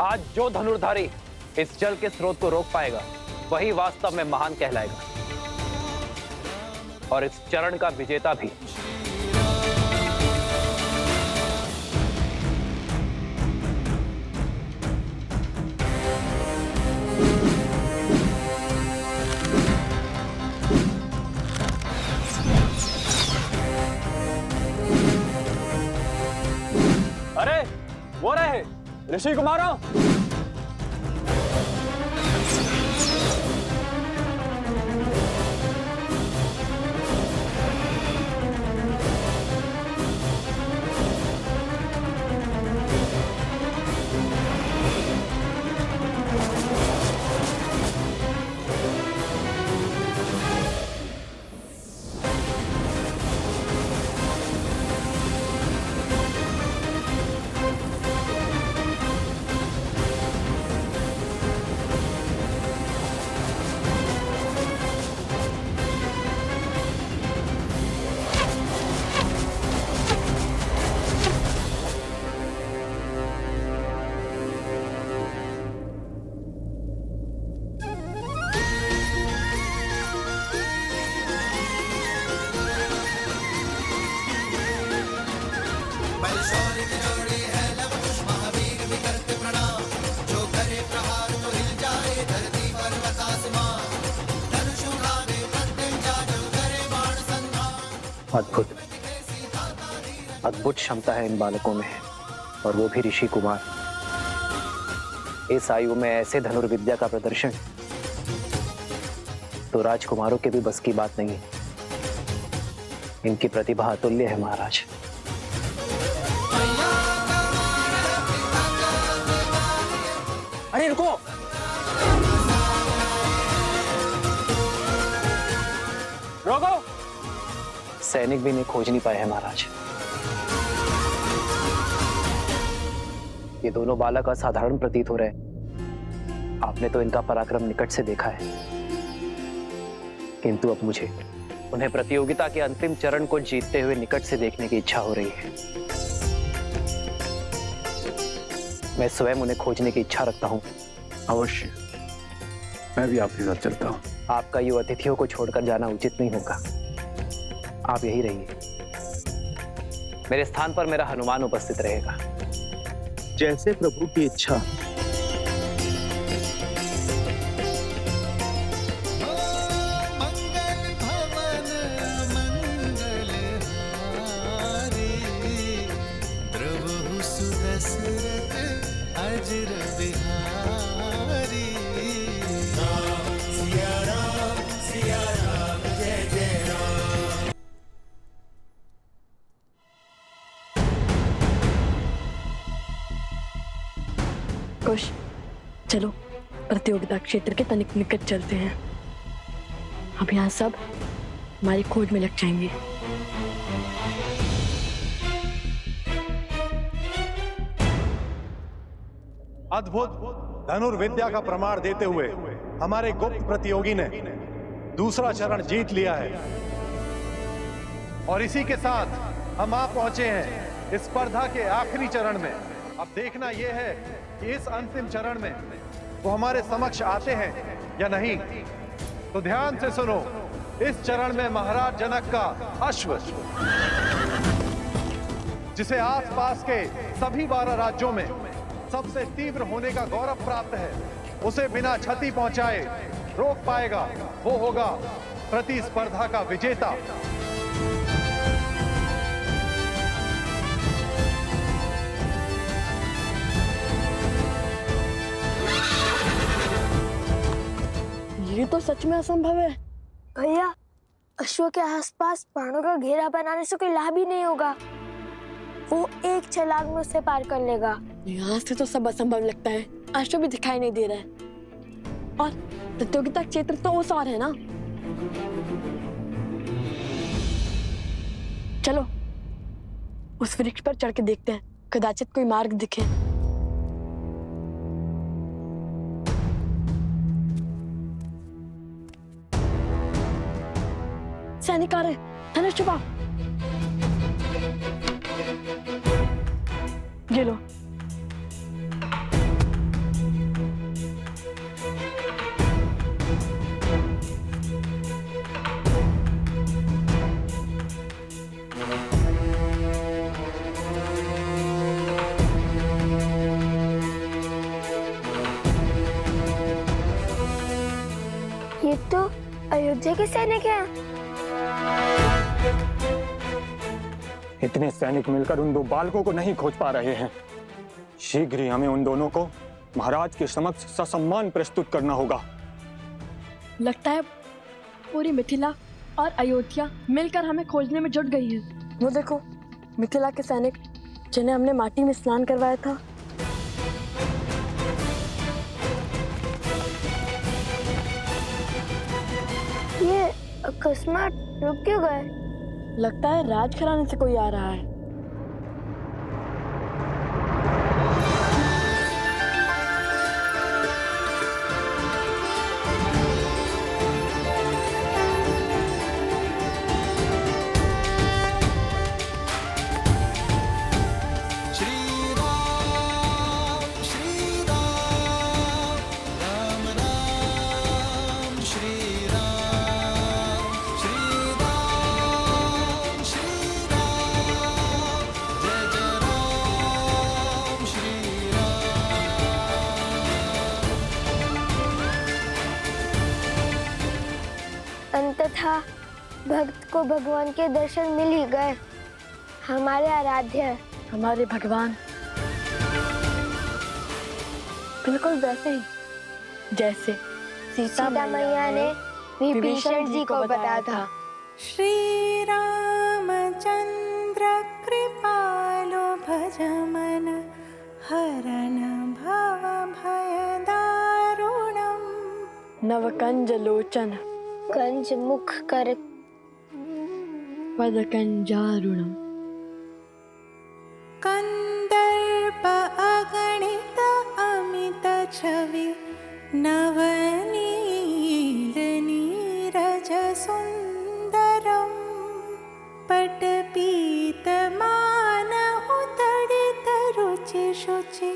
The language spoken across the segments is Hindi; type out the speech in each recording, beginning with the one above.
आज जो धनुर्धारी इस जल के स्रोत को रोक पाएगा वही वास्तव में महान कहलाएगा और इस चरण का विजेता भी। अरे वो रहे ऋषि कुमारों। अद्भुत अद्भुत क्षमता है इन बालकों में, और वो भी ऋषि कुमार। इस आयु में ऐसे धनुर्विद्या का प्रदर्शन तो राजकुमारों के भी बस की बात नहीं। इनकी प्रतिभा अतुल्य है महाराज। अरे रुको, रोको। सैनिक भी इन्हें खोज नहीं पाए हैं महाराज। ये दोनों बालक असाधारण प्रतीत हो रहे हैं। आपने तो इनका पराक्रम निकट से देखा है, किंतु अब मुझे उन्हें प्रतियोगिता के अंतिम चरण को जीतते हुए निकट से देखने की इच्छा हो रही है। मैं स्वयं उन्हें खोजने की इच्छा रखता हूं। अवश्य, मैं भी आपके साथ चलता हूं। आपका यूं अतिथियों को छोड़कर जाना उचित नहीं होगा। आप यही रहिए। मेरे स्थान पर मेरा हनुमान उपस्थित रहेगा। जैसे प्रभु की इच्छा। कुश, चलो प्रतियोगिता क्षेत्र के तनिक निकट चलते हैं। अब यहाँ सब हमारी खोज में लग जाएंगे। अद्भुत धनुर्विद्या का प्रमाण देते हुए हमारे गुप्त प्रतियोगी ने दूसरा चरण जीत लिया है, और इसी के साथ हम आ पहुंचे हैं इस स्पर्धा के आखिरी चरण में। अब देखना यह है कि इस अंतिम चरण में वो हमारे समक्ष आते हैं या नहीं। तो ध्यान से सुनो, इस चरण में महाराज जनक का अश्व, जिसे आसपास के सभी 12 राज्यों में सबसे तीव्र होने का गौरव प्राप्त है, उसे बिना क्षति पहुंचाए रोक पाएगा, वो होगा प्रतिस्पर्धा का विजेता। ये तो सच में असंभव है। भैया, अश्व के आसपास बाणों का घेरा बनाने से कोई लाभ ही नहीं होगा। वो एक छलांग में उसे पार कर लेगा। यहाँ से तो सब असंभव लगता है। अश्व भी दिखाई नहीं दे रहा है, और प्रतियोगिता क्षेत्र तो उस और है ना। चलो उस वृक्ष पर चढ़ के देखते हैं, कदाचित कोई मार्ग दिखे। सैनिक आ रहे, धनुष छुपाओ। ये लो। अयोध्या के सैनिक हैं। इतने सैनिक मिलकर उन 2 बालकों को नहीं खोज पा रहे हैं। शीघ्र ही हमें उन दोनों को महाराज के समक्ष ससम्मान प्रस्तुत करना होगा। लगता है पूरी मिथिला और अयोध्या मिलकर हमें खोजने में जुट गई है। वो देखो, मिथिला के सैनिक जिन्हें हमने माटी में स्नान करवाया था। ये अकस्मात रुक क्यों गए? लगता है राजघराने से कोई आ रहा है। अंततः भक्त को भगवान के दर्शन मिल ही गए। हमारे आराध्य, हमारे भगवान, बिल्कुल वैसे ही जैसे सीता मैया ने विभीषण जी को बताया था। श्री रामचंद्र कृपालो भजमन हरण भव भय दारुणम। नवकंज लोचन कंज मुख कर पदकंजारुणम। कंदर्प अगणित अमित छवि नवनील नीरज सुंदरम। पटपीत मानहु तडित रुचि शुचि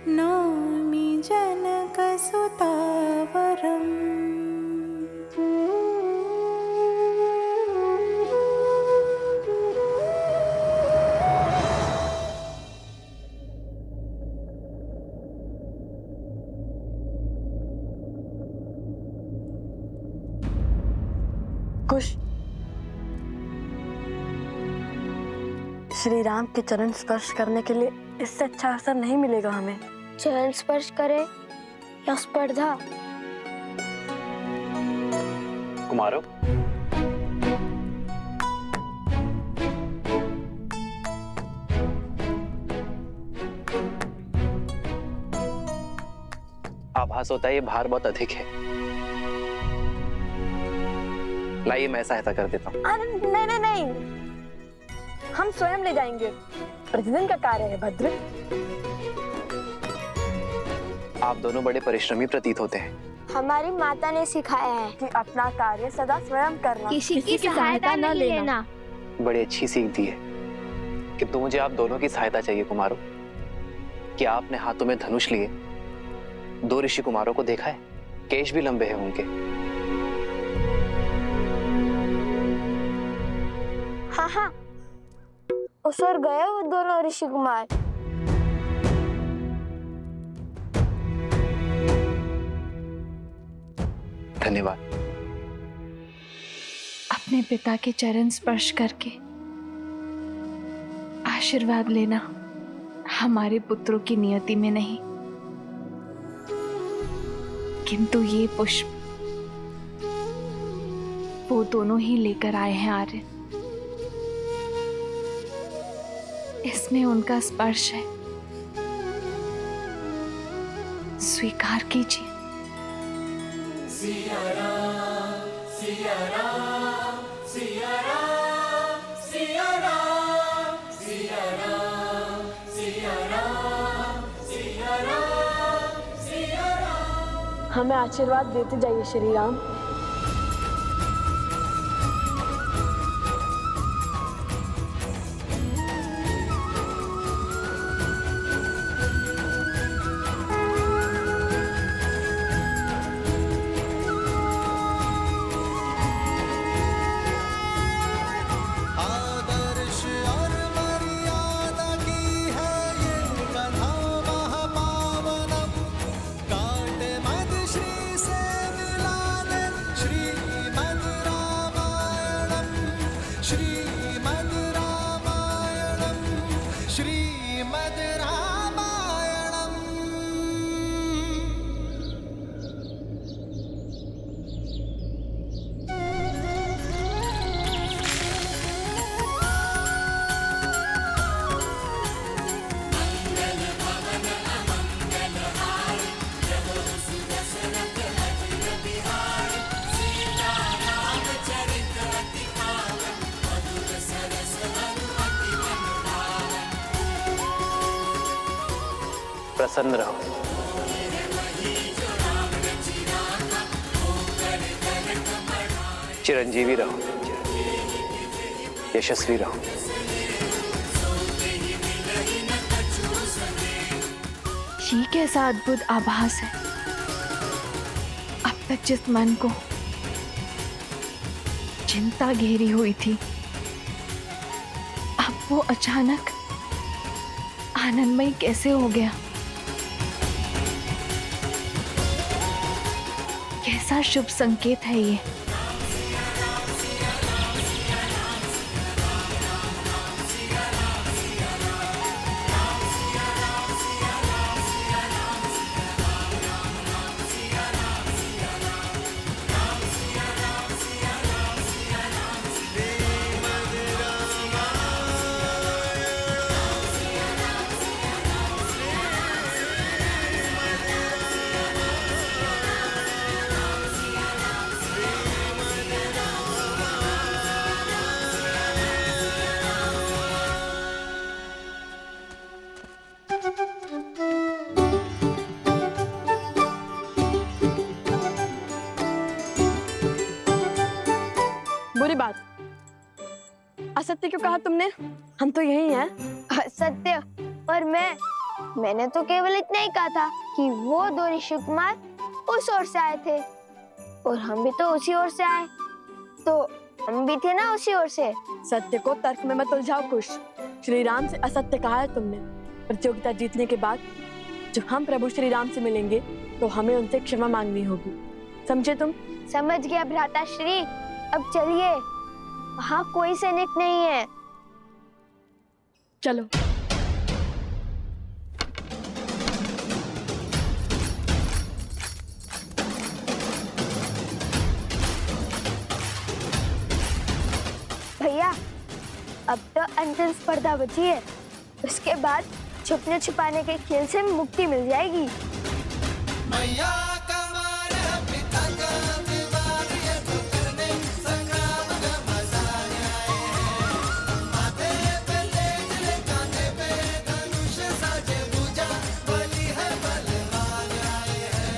नौमि जनक सुतावरम। कुश, श्री राम के चरण स्पर्श करने के लिए इससे अच्छा अवसर नहीं मिलेगा हमें। चरण स्पर्श करे या स्पर्धा? कुमारों, आभास होता है ये भार बहुत अधिक है। लाइए मैं सहायता कर देता हूँ। नहीं नहीं नहीं, हम स्वयं ले जाएंगे। प्रतिदिन का कार्य है भद्र। आप दोनों बड़े परिश्रमी प्रतीत होते हैं। हमारी माता ने सिखाया है कि अपना कार्य सदा स्वयं करना, किसी की सहायता नहीं लेना। बड़ी अच्छी सीख दी है। किंतु मुझे आप दोनों की सहायता चाहिए कुमारों। क्या आपने हाथों में धनुष लिए 2 ऋषि कुमारों को देखा है? केश भी लंबे हैं उनके। हाँ हाँ, उस ओर गए वो दोनों ऋषि कुमार। धन्यवाद। अपने पिता के चरण स्पर्श करके आशीर्वाद लेना हमारे पुत्रों की नियति में नहीं, किंतु ये पुष्प वो दोनों ही लेकर आए हैं आर्य। इसमें उनका स्पर्श है, स्वीकार कीजिए। सिया राम, सिया राम, सिया राम, सिया राम, सिया राम, सिया राम, सिया राम, सिया राम। हमें आशीर्वाद देते जाइए श्री राम। प्रसन्न रहो, चिरंजीवी रहो, यशस्वी रहो। ये कैसा अद्भुत आभास है। अब तक जिस मन को चिंता घेरी हुई थी, अब वो अचानक आनंदमय कैसे हो गया। कैसा शुभ संकेत है ये। बुरी बात, असत्य क्यों कहा तुमने? हम तो यही हैं। सत्य और मैंने तो केवल इतना ही कहा था कि वो दो ऋषि कुमार उस ओर से आए थे और हम भी तो उसी ओर से आए, तो हम भी थे ना उसी ओर से। सत्य को तर्क में मत उलझाओ खुश। श्री राम से असत्य कहा है तुमने। प्रतियोगिता जीतने के बाद जब हम प्रभु श्री राम से मिलेंगे तो हमें उनसे क्षमा मांगनी होगी, समझे तुम? समझ गया भ्राता श्री। अब चलिए, वहाँ कोई सैनिक नहीं है। चलो। भैया, अब तो अंतिम स्पर्धा बची है, उसके बाद छुपने छुपाने के खेल से मुक्ति मिल जाएगी। मैया का मान है, पिता का विवाद, ये तो करने संग्राम का मजा आए हैं। माथे पे तेज, कांधे पे धनुष, साजे भुजा, बलि है बलवान आए हैं।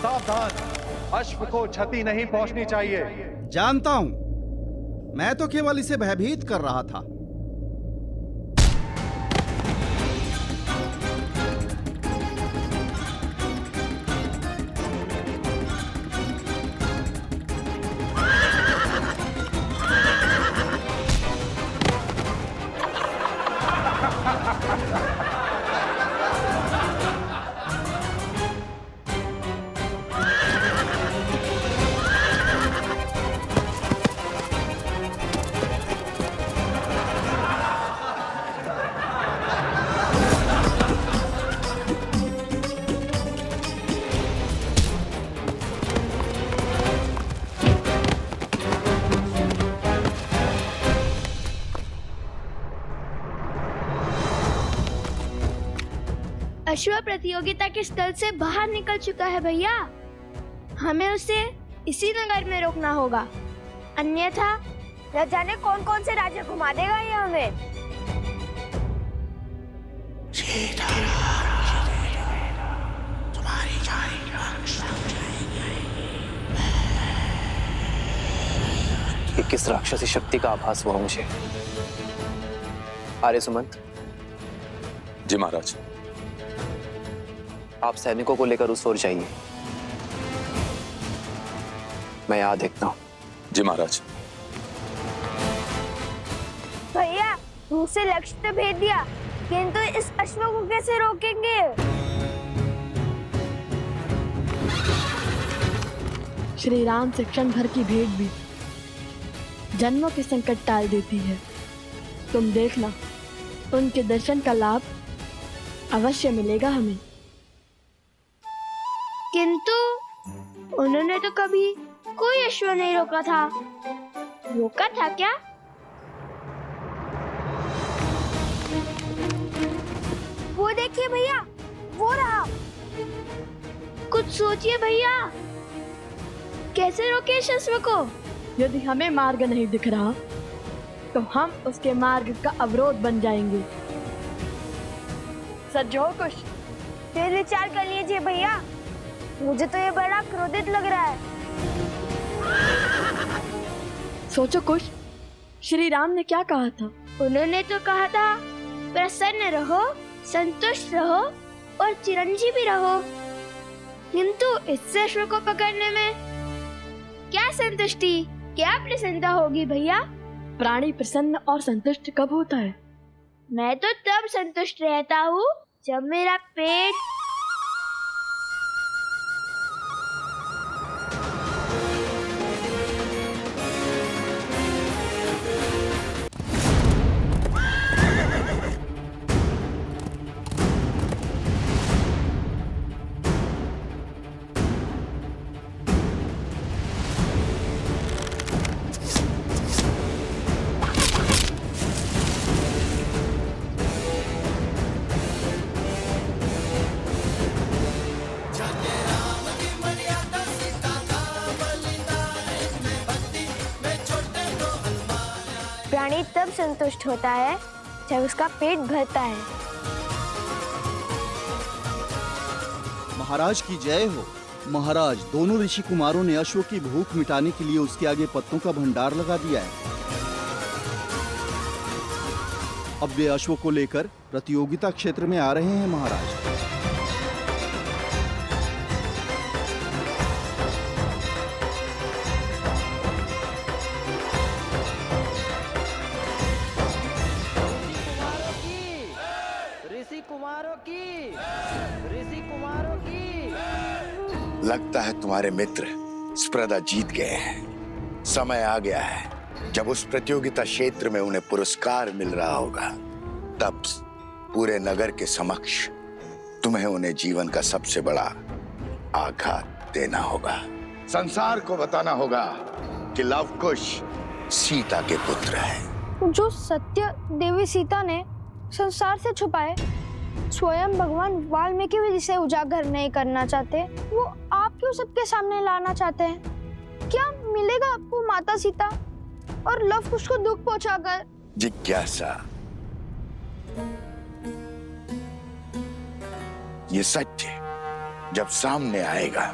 सावधान, अश्व को क्षति नहीं पहुंचनी चाहिए। जानता हूं, मैं तो केवल इसे भयभीत कर रहा था। अश्व प्रतियोगिता के स्थल से बाहर निकल चुका है भैया। हमें उसे इसी नगर में रोकना होगा, अन्यथा न जाने कौन कौन से राज्य घुमा देगा ये हमें। कि किस राक्षसी शक्ति का आभास हुआ मुझे। आर्य सुमंत, जी महाराज। आप सैनिकों को लेकर उस ओर जाइए, मैं यहाँ देखता हूँ। जी महाराज। भैया दूसरे लक्ष्य तो भेज दिया, किंतु इस अश्व को कैसे रोकेंगे? श्री राम से क्षण भर की भेंट भी जन्मों के संकट टाल देती है। तुम देखना, उनके दर्शन का लाभ अवश्य मिलेगा हमें। किंतु उन्होंने तो कभी कोई अश्व नहीं रोका था। रोका था क्या? वो देखिए भैया, वो रहा। कुछ सोचिए भैया, कैसे रोके इस अश्व को? यदि हमें मार्ग नहीं दिख रहा तो हम उसके मार्ग का अवरोध बन जाएंगे। सज्जो कुछ फिर विचार कर लीजिए भैया, मुझे तो ये बड़ा क्रोधित लग रहा है। सोचो कुछ, श्री राम ने क्या कहा था? उन्होंने तो कहा था प्रसन्न रहो, संतुष्ट रहो और चिरंजीवी रहो। किंतु इस अश्व को पकड़ने में क्या संतुष्टि, क्या प्रसन्नता होगी भैया? प्राणी प्रसन्न और संतुष्ट कब होता है? मैं तो तब संतुष्ट रहता हूँ जब मेरा पेट प्राणी तब संतुष्ट होता है जब उसका पेट भरता है। महाराज की जय हो। महाराज, दोनों ऋषि कुमारों ने अश्व की भूख मिटाने के लिए उसके आगे पत्तों का भंडार लगा दिया है। अब वे अश्व को लेकर प्रतियोगिता क्षेत्र में आ रहे हैं महाराज। लगता है तुम्हारे मित्र स्पर्धा जीत गए हैं। समय आ गया है जब उस प्रतियोगिता क्षेत्र में उन्हें पुरस्कार मिल रहा होगा। तब पूरे नगर के समक्ष तुम्हें उन्हें जीवन का सबसे बड़ा आघात देना होगा। संसार को बताना होगा कि लव कुश सीता के पुत्र है। जो सत्य देवी सीता ने संसार से छुपाए, स्वयं भगवान वाल्मीकि भी जिसे उजागर नहीं करना चाहते, वो आप क्यों सबके सामने लाना चाहते हैं? क्या मिलेगा आपको माता सीता और लव कुश को दुख पहुंचाकर? जिज्ञासा, ये सत्य जब सामने आएगा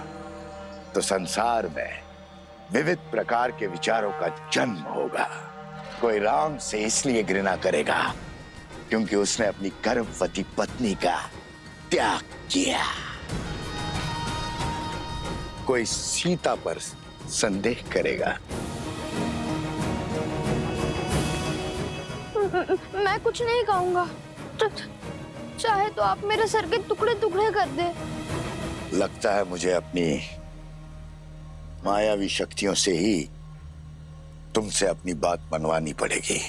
तो संसार में विविध प्रकार के विचारों का जन्म होगा। कोई राम से इसलिए घृणा करेगा क्योंकि उसने अपनी गर्भवती पत्नी का त्याग किया। कोई सीता पर संदेह करेगा। मैं कुछ नहीं कहूंगा, चाहे तो आप मेरे सर के टुकड़े टुकड़े कर दे। लगता है मुझे अपनी मायावी शक्तियों से ही तुमसे अपनी बात मनवानी पड़ेगी।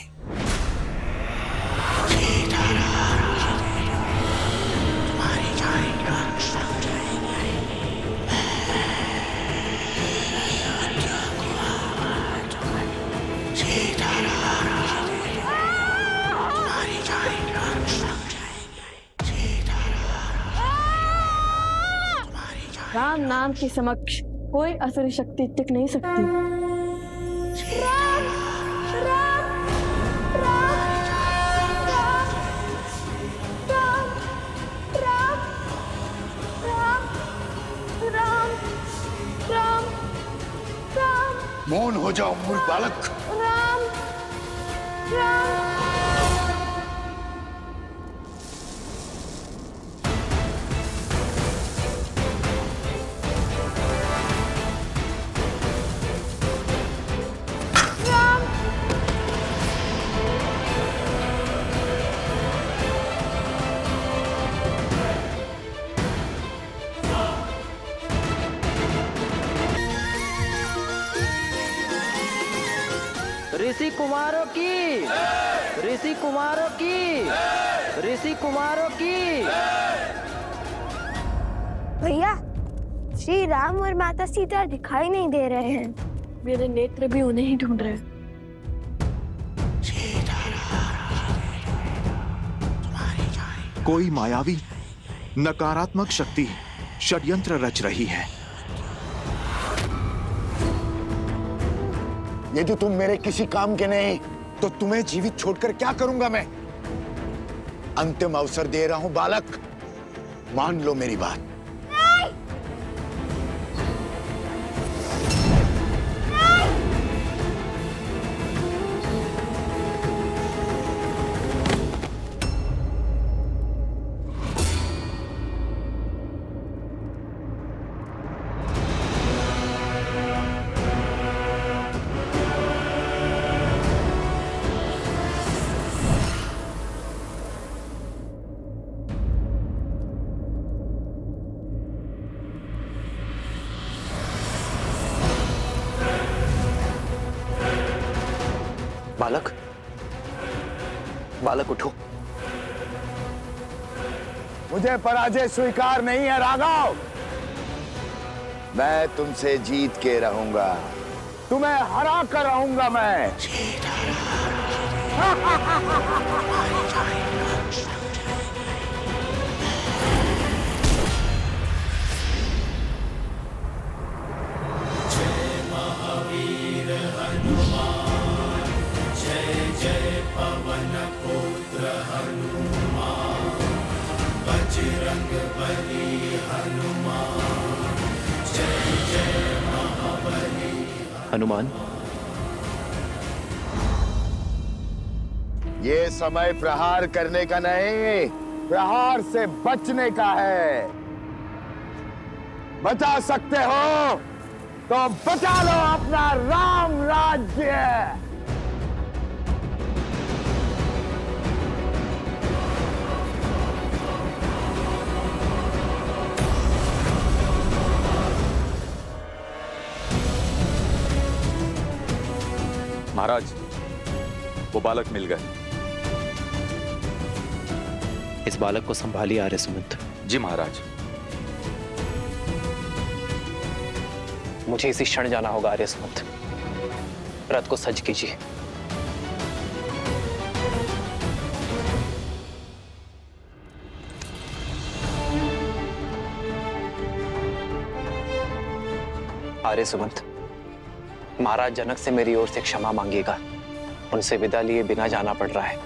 राम नाम के समक्ष कोई असुरी शक्ति टिक नहीं सकती। राम, राम, राम, राम, राम, राम, राम, राम, राम, राम। मौन हो जाओ मूर्ख बालक। राम, राम। कुमारों की, ऋषि कुमारों की, ऋषि कुमारों की। भैया, श्री राम और माता सीता दिखाई नहीं दे रहे हैं। मेरे नेत्र भी उन्हें ही ढूंढ रहे हैं। कोई मायावी नकारात्मक शक्ति षड्यंत्र रच रही है। यदि तुम मेरे किसी काम के नहीं तो तुम्हें जीवित छोड़कर क्या करूंगा मैं? अंतिम अवसर दे रहा हूं बालक, मान लो मेरी बात। बालक, बालक उठो। मुझे पराजय स्वीकार नहीं है राघव। मैं तुमसे जीत के रहूंगा, तुम्हें हरा कर रहूंगा मैं। हनुमान, ये समय प्रहार करने का नहीं, प्रहार से बचने का है। बचा सकते हो तो बचा लो अपना राम राज्य। महाराज, वो बालक मिल गए। इस बालक को संभालिए आर्य सुमंत। जी महाराज। मुझे इसी क्षण जाना होगा आर्य सुमंत। रथ को सज्ज कीजिए। आर्य सुमंत, महाराज जनक से मेरी ओर से क्षमा मांगिएगा। उनसे विदा लिए बिना जाना पड़ रहा है,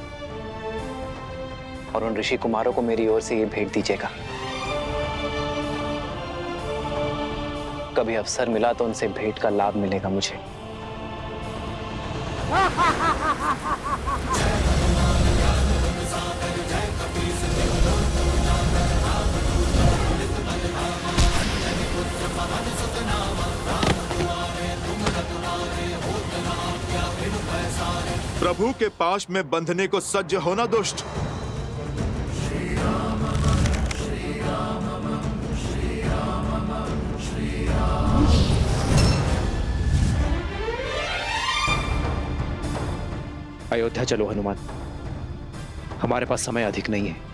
और उन ऋषि कुमारों को मेरी ओर से ये भेंट दीजिएगा। कभी अवसर मिला तो उनसे भेंट का लाभ मिलेगा मुझे। प्रभु के पाश में बंधने को सज्ज होना दुष्ट। अयोध्या चलो हनुमान, हमारे पास समय अधिक नहीं है।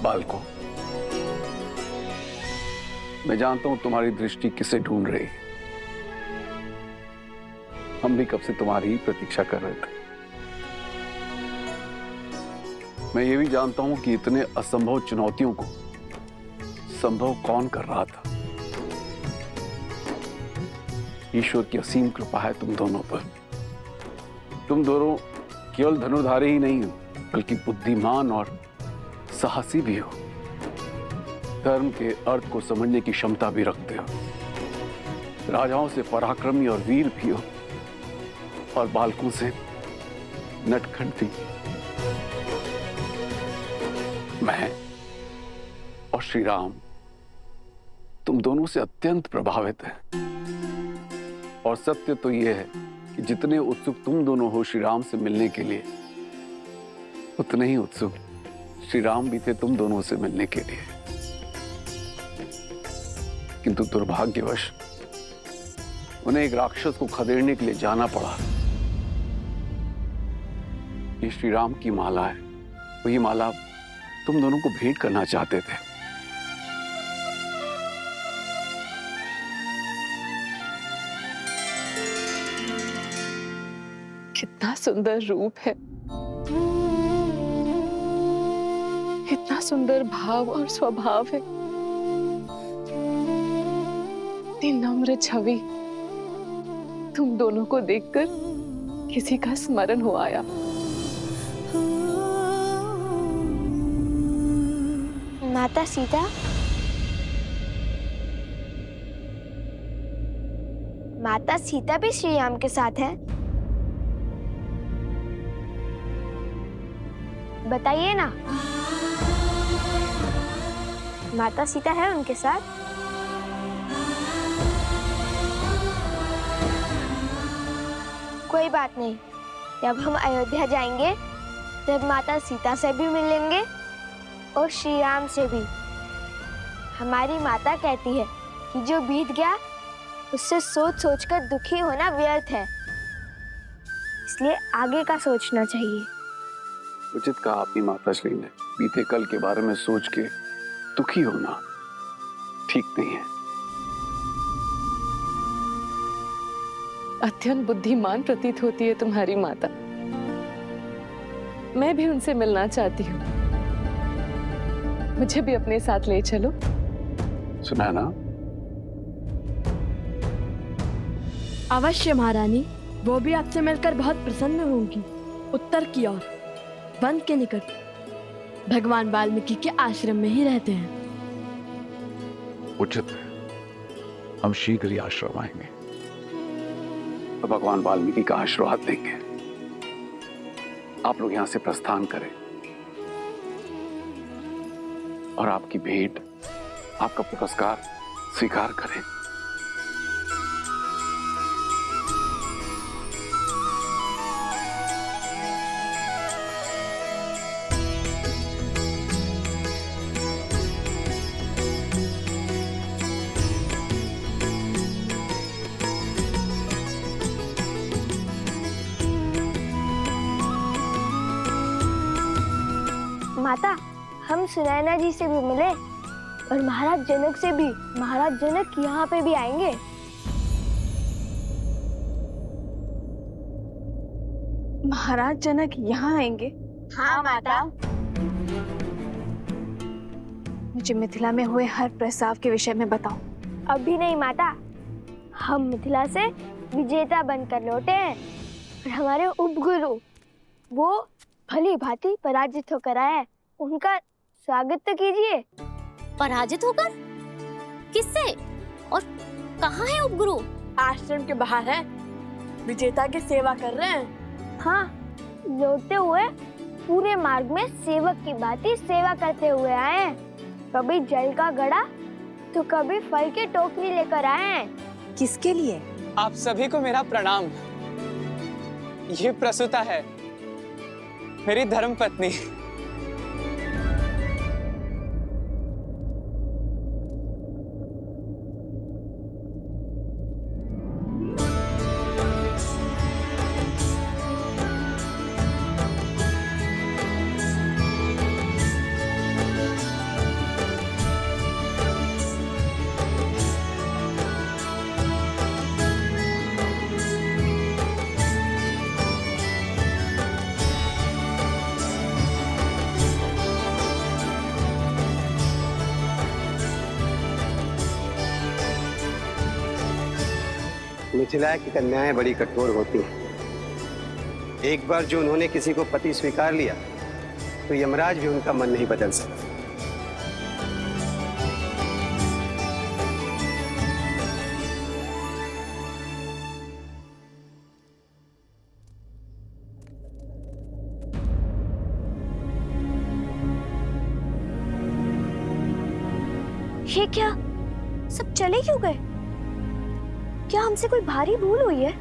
बालकों, मैं जानता हूं तुम्हारी दृष्टि किसे ढूंढ रही है। हम भी कब से तुम्हारी ही प्रतीक्षा कर रहे थे। मैं ये भी जानता हूं कि इतने असंभव चुनौतियों को संभव कौन कर रहा था। ईश्वर की असीम कृपा है तुम दोनों पर। तुम दोनों केवल धनुर्धारी ही नहीं हो, बल्कि बुद्धिमान और साहसी भी हो, धर्म के अर्थ को समझने की क्षमता भी रखते हो, राजाओं से पराक्रमी और वीर भी हो, और बालकों से नटखट भी। मैं और श्री राम तुम दोनों से अत्यंत प्रभावित हैं। और सत्य तो यह है कि जितने उत्सुक तुम दोनों हो श्री राम से मिलने के लिए, उतने ही उत्सुक श्री राम भी थे तुम दोनों से मिलने के लिए। किंतु दुर्भाग्यवश उन्हें एक राक्षस को खदेड़ने के लिए जाना पड़ा। ये श्री राम की माला है, वही माला तुम दोनों को भेंट करना चाहते थे। कितना सुंदर रूप है, इतना सुंदर भाव और स्वभाव है, इतनी नम्र छवि। तुम दोनों को देखकर किसी का स्मरण हो आया। माता सीता, माता सीता भी श्री राम के साथ है? बताइए ना, माता सीता है उनके साथ? कोई बात नहीं, जब हम अयोध्या जाएंगे तब माता सीता से भी मिलेंगे और श्री राम से भी। हमारी माता कहती है कि जो बीत गया उससे सोच सोचकर दुखी होना व्यर्थ है, इसलिए आगे का सोचना चाहिए। उचित कहा आपकी माताश्री ने, बीते कल के बारे में सोच के दुखी होना ठीक नहीं है। अत्यंत बुद्धिमान प्रतीत होती है तुम्हारी माता। मैं भी उनसे मिलना चाहती हूँ, मुझे भी अपने साथ ले चलो। सुना ना? अवश्य महारानी, वो भी आपसे मिलकर बहुत प्रसन्न होंगी। उत्तर की ओर वन के निकट भगवान वाल्मीकि के आश्रम में ही रहते हैं। उचित है, हम शीघ्र ही आश्रम आएंगे, तो भगवान वाल्मीकि का आशीर्वाद देंगे। आप लोग यहां से प्रस्थान करें और आपकी भेंट, आपका पुरस्कार स्वीकार करें। माता, हम सुनैना जी से भी मिले और महाराज जनक से भी। महाराज जनक यहाँ पे भी आएंगे। महाराज जनक यहाँ आएंगे? हाँ माता। मुझे मिथिला में हुए हर प्रस्ताव के विषय में बताओ। अभी नहीं माता, हम मिथिला से विजेता बनकर लौटे हैं और हमारे उपगुरु वो भली भांति पराजित होकर आए हैं। उनका स्वागत तो कीजिए। पराजित होकर? किससे और कहाँ है उपगुरु? आश्रम के बाहर है, विजेता की सेवा कर रहे हैं। हाँ, लौटते हुए पूरे मार्ग में सेवक की भांति सेवा करते हुए आए हैं। कभी जल का घड़ा तो कभी फल की टोकरी लेकर आए हैं। किसके लिए? आप सभी को मेरा प्रणाम। ये प्रसूता है, मेरी धर्मपत्नी। मिथिला की कन्याएं बड़ी कठोर होती हैं। एक बार जो उन्होंने किसी को पति स्वीकार लिया तो यमराज भी उनका मन नहीं बदल सकता। ये क्या, सब चले क्यों गए? क्या हमसे कोई भारी भूल हुई है?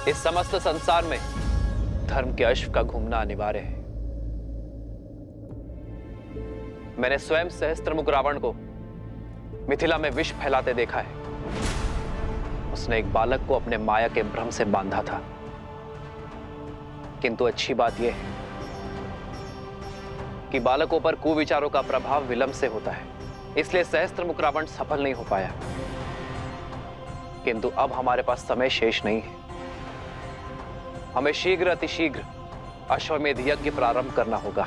इस समस्त संसार में धर्म के अश्व का घूमना अनिवार्य है। मैंने स्वयं सहस्त्रमुख रावण को मिथिला में विष फैलाते देखा है। उसने एक बालक को अपने माया के भ्रम से बांधा था। किंतु अच्छी बात यह है कि बालकों पर कुविचारों का प्रभाव विलंब से होता है, इसलिए सहस्त्रमुख रावण सफल नहीं हो पाया। किंतु अब हमारे पास समय शेष नहीं है। हमें शीघ्र अतिशीघ्र अश्वमेध यज्ञ प्रारंभ करना होगा।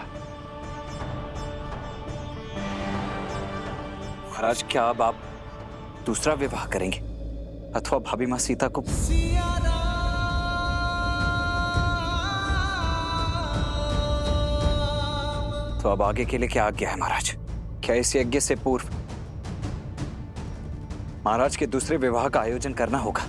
महाराज, क्या अब आप दूसरा विवाह करेंगे अथवा भाभी मां सीता को? तो अब आगे के लिए क्या आज्ञा है महाराज? क्या इस यज्ञ से पूर्व महाराज के दूसरे विवाह का आयोजन करना होगा?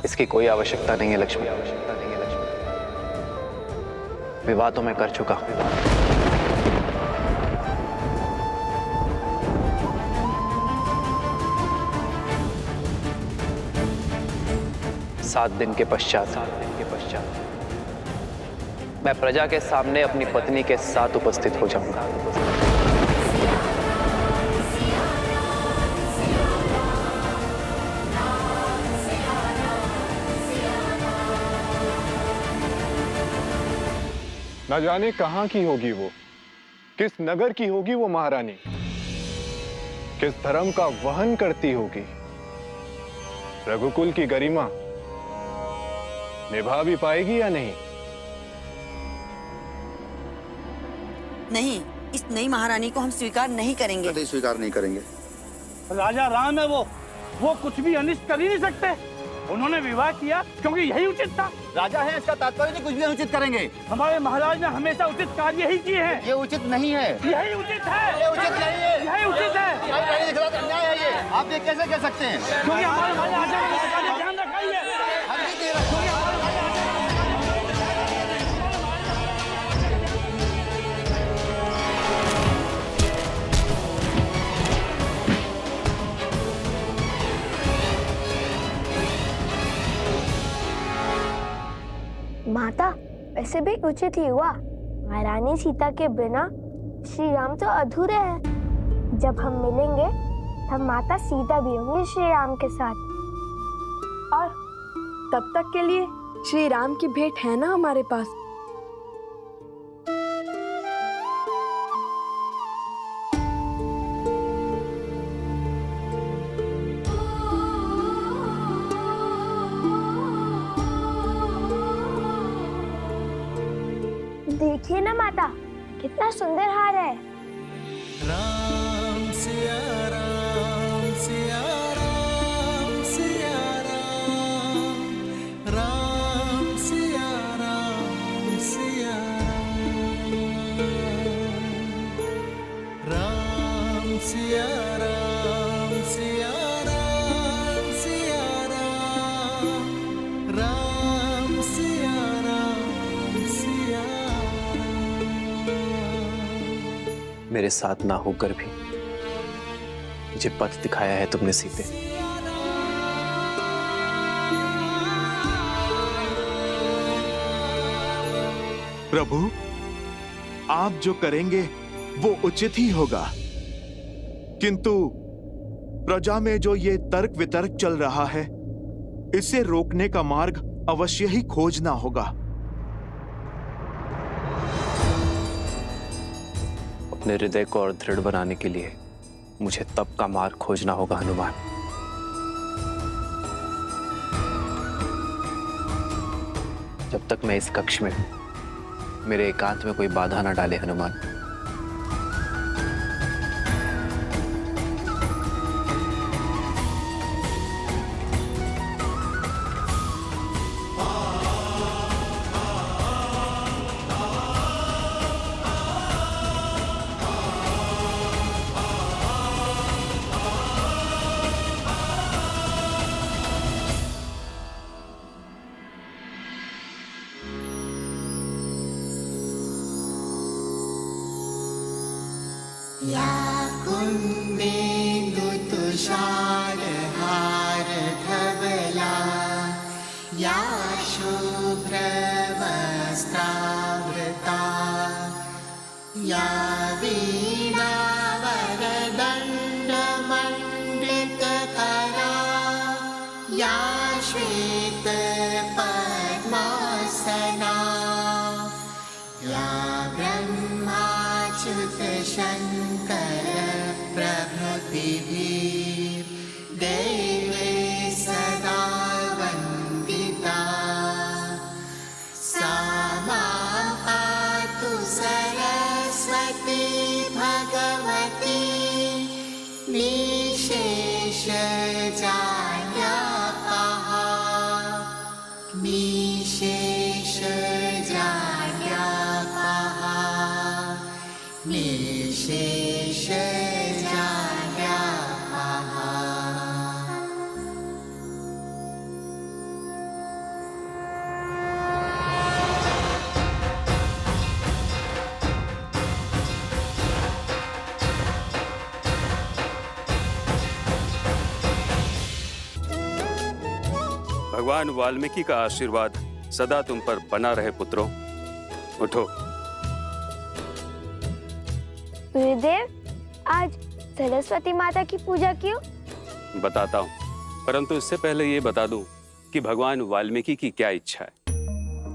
इसकी कोई आवश्यकता नहीं है लक्ष्मी। विवाह तो मैं कर चुका हूं। सात दिन के पश्चात मैं प्रजा के सामने अपनी पत्नी के साथ उपस्थित हो जाऊंगा। न जाने कहां की होगी वो, किस नगर की होगी वो महारानी, किस धर्म का वहन करती होगी। रघुकुल की गरिमा निभा भी पाएगी या नहीं? नहीं, इस नई महारानी को हम स्वीकार नहीं करेंगे। कभी स्वीकार नहीं करेंगे। राजा राम है वो कुछ भी अनिष्ट कर ही नहीं सकते। उन्होंने विवाह किया क्योंकि यही उचित था। राजा है, इसका तात्पर्य नहीं कुछ भी अनुचित करेंगे। हमारे महाराज ने हमेशा उचित कार्य ही किए हैं। ये उचित नहीं है। यही उचित है। ये उचित नहीं है। यही उचित है। अन्याय है ये। आप ये कैसे कह सकते हैं? क्योंकि हमारे राजा ने ध्यान रखा ही है। माता, वैसे भी उचित ही हुआ। महारानी सीता के बिना श्री राम तो अधूरे हैं। जब हम मिलेंगे तब माता सीता भी होंगी श्री राम के साथ। और तब तक के लिए श्री राम की भेंट है ना हमारे पास। देखिए ना माता, कितना सुंदर हार है। राम सिया राम सिया राम सिया राम, राम सिया राम सिया राम, राम सिया राम सिया राम। मेरे साथ ना होकर भी मुझे पथ दिखाया है तुमने सीते। प्रभु, आप जो करेंगे वो उचित ही होगा, किंतु प्रजा में जो ये तर्क वितर्क चल रहा है, इसे रोकने का मार्ग अवश्य ही खोजना होगा। अपने हृदय को और दृढ़ बनाने के लिए मुझे तप का मार्ग खोजना होगा हनुमान। जब तक मैं इस कक्ष में हूं, मेरे एकांत में कोई बाधा ना डाले हनुमान। या कुन्देन्दु तुषारहार धवला या शुभ्रवस्त्रावृता या वीणावरदण्डमण्डितकरा या श्वेतपद्मासना या ब्रह्माच्युतशङ्कर प्रभृतिभिः देवे सदा वन्दिता सा मां पातु सरस्वती भगवती निशेषजाड्यापः भगवान वाल्मीकि का आशीर्वाद सदा तुम पर बना रहे पुत्रों। उठो। गुरुदेव, आज सरस्वती माता की पूजा क्यों? बताता हूँ, परंतु इससे पहले ये बता दूं कि भगवान वाल्मीकि की क्या इच्छा है।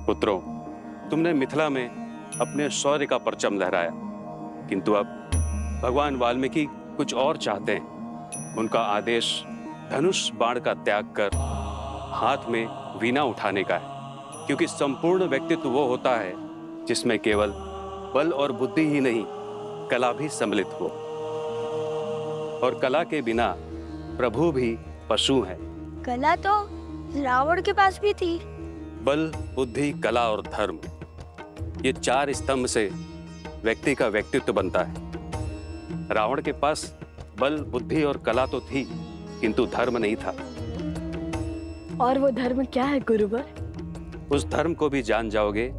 पुत्रों, तुमने मिथिला में अपने शौर्य का परचम लहराया, किंतु अब भगवान वाल्मीकि कुछ और चाहते हैं। उनका आदेश धनुष बाण का त्याग कर हाथ में वीणा उठाने का है, क्योंकि संपूर्ण व्यक्तित्व वो होता है जिसमें केवल बल और बुद्धि ही नहीं, कला भी सम्मिलित हो। और कला के बिना प्रभु भी पशु हैं। कला तो रावण के पास भी थी। बल, बुद्धि, कला और धर्म, ये चार स्तंभ से व्यक्ति का व्यक्तित्व बनता है। रावण के पास बल, बुद्धि और कला तो थी, किंतु धर्म नहीं था। और वो धर्म क्या है गुरुवर? उस धर्म को भी जान जाओगे